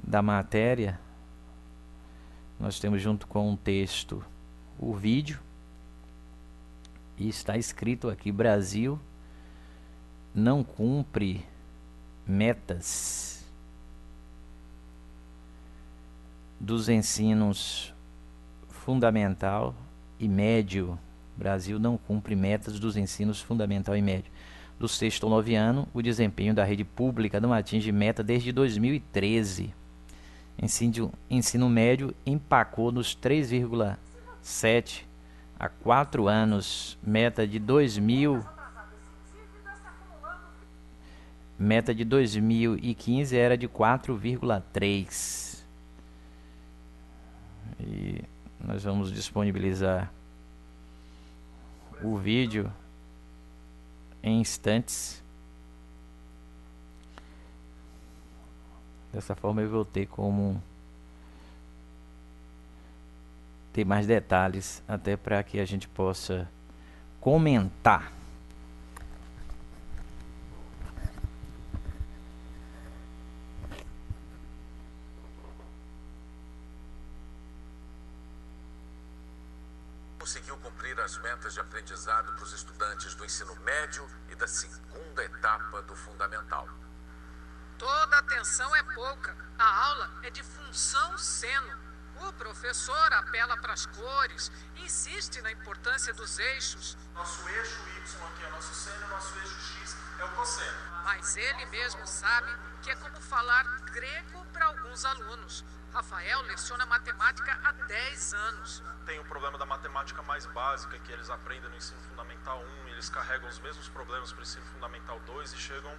da matéria. Nós temos junto com o texto o vídeo e está escrito aqui: Brasil não cumpre metas dos ensinos fundamental e médio. Brasil não cumpre metas dos ensinos fundamental e médio. Do sexto ao 9º ano, o desempenho da rede pública não atinge meta desde 2013. Ensino médio empacou nos 3,7 há 4 anos. Meta de 2015 era de 4,3. E nós vamos disponibilizar o vídeo em instantes. Dessa forma eu vou ter como ter mais detalhes, até para que a gente possa comentar. conseguiu cumprir as metas de aprendizado para os estudantes do ensino médio e da segunda etapa do fundamental. Toda atenção é pouca. A aula é de função seno. O professor apela para as cores, insiste na importância dos eixos. Nosso eixo Y aqui é nosso seno, nosso eixo X é o cosseno. Mas ele mesmo sabe que é como falar grego para alguns alunos. Rafael leciona matemática há 10 anos. Tem o problema da matemática mais básica, que eles aprendem no ensino fundamental 1, e eles carregam os mesmos problemas para o ensino fundamental 2 e chegam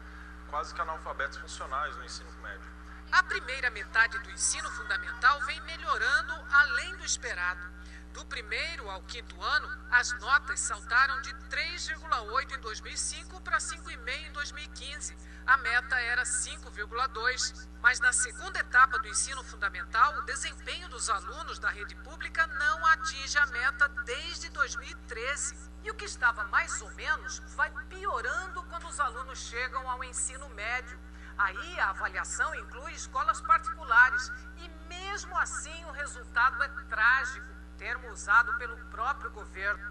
quase que analfabetos funcionais no ensino médio. A primeira metade do ensino fundamental vem melhorando além do esperado. Do primeiro ao quinto ano, as notas saltaram de 3,8 em 2005 para 5,5 em 2015. A meta era 5,2. Mas na segunda etapa do ensino fundamental, o desempenho dos alunos da rede pública não atinge a meta desde 2013. E o que estava mais ou menos vai piorando quando os alunos chegam ao ensino médio. Aí a avaliação inclui escolas particulares e mesmo assim o resultado é trágico, termo usado pelo próprio governo.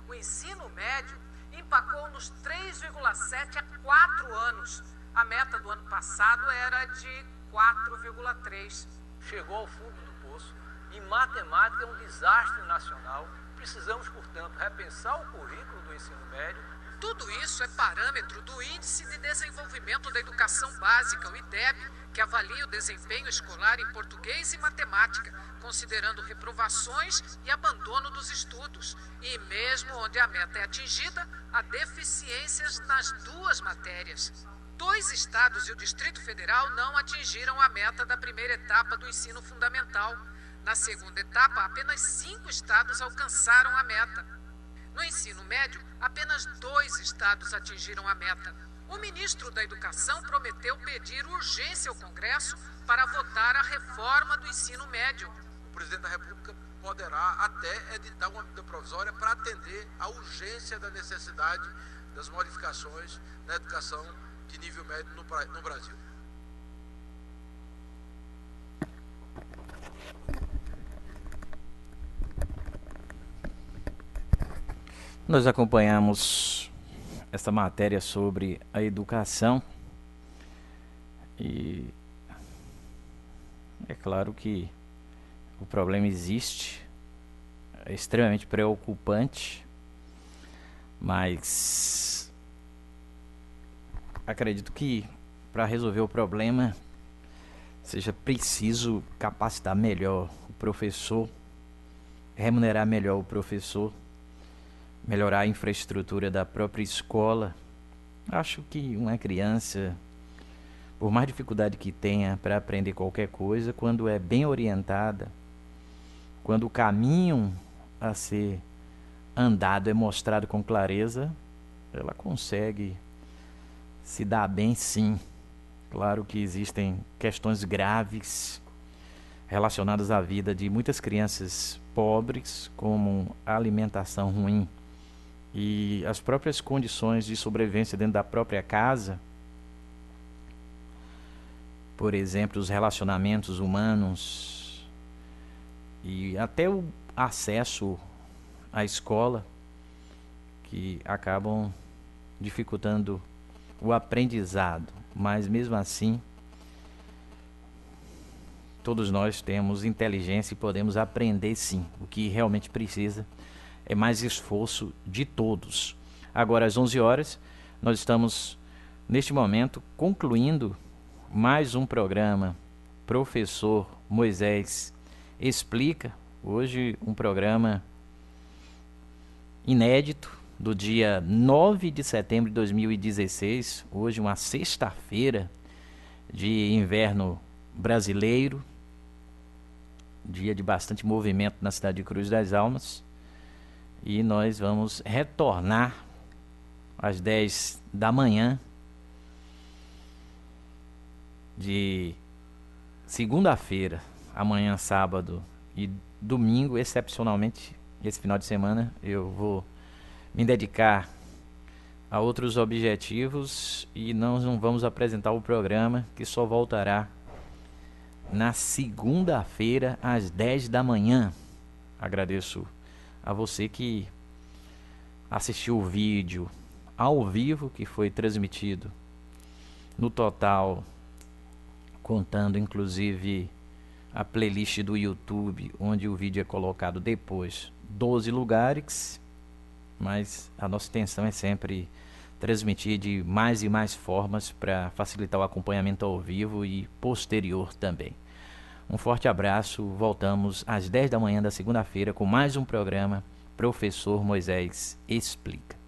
O ensino médio empacou nos 3,7 há 4 anos. A meta do ano passado era de 4,3. Chegou ao fundo do poço. Em matemática é um desastre nacional. Precisamos, portanto, repensar o currículo do ensino médio. Tudo isso é parâmetro do Índice de Desenvolvimento da Educação Básica, o IDEB, que avalia o desempenho escolar em português e matemática, considerando reprovações e abandono dos estudos. E mesmo onde a meta é atingida, há deficiências nas duas matérias. 2 estados e o Distrito Federal não atingiram a meta da primeira etapa do ensino fundamental. Na segunda etapa, apenas 5 estados alcançaram a meta. No ensino médio, apenas 2 estados atingiram a meta. O ministro da Educação prometeu pedir urgência ao Congresso para votar a reforma do ensino médio. O presidente da República poderá até editar uma medida provisória para atender à urgência da necessidade das modificações na educação de nível médio no Brasil. Nós acompanhamos esta matéria sobre a educação e é claro que o problema existe, é extremamente preocupante, mas acredito que para resolver o problema seja preciso capacitar melhor o professor, remunerar melhor o professor, melhorar a infraestrutura da própria escola. Acho que uma criança, por mais dificuldade que tenha para aprender qualquer coisa, quando é bem orientada, quando o caminho a ser andado é mostrado com clareza, ela consegue se dar bem, sim. Claro que existem questões graves relacionadas à vida de muitas crianças pobres, como a alimentação ruim e as próprias condições de sobrevivência dentro da própria casa. Por exemplo, os relacionamentos humanos e até o acesso à escola, que acabam dificultando o aprendizado. Mas mesmo assim, todos nós temos inteligência e podemos aprender, sim. O que realmente precisa é mais esforço de todos. Agora, às 11 horas, nós estamos, neste momento, concluindo mais um programa Professor Moisés Explica. Hoje, um programa inédito do dia 9 de setembro de 2016. Hoje, uma sexta-feira de inverno brasileiro. Dia de bastante movimento na cidade de Cruz das Almas. E nós vamos retornar às 10 da manhã de segunda-feira, amanhã sábado e domingo, excepcionalmente, esse final de semana, eu vou me dedicar a outros objetivos e nós não vamos apresentar o programa, que só voltará na segunda-feira às 10 da manhã. Agradeço a você que assistiu o vídeo ao vivo que foi transmitido no total, contando inclusive a playlist do YouTube, onde o vídeo é colocado depois, 12 lugares, mas a nossa intenção é sempre transmitir de mais e mais formas para facilitar o acompanhamento ao vivo e posterior também. Um forte abraço, voltamos às 10 da manhã da segunda-feira com mais um programa Professor Moisés Explica.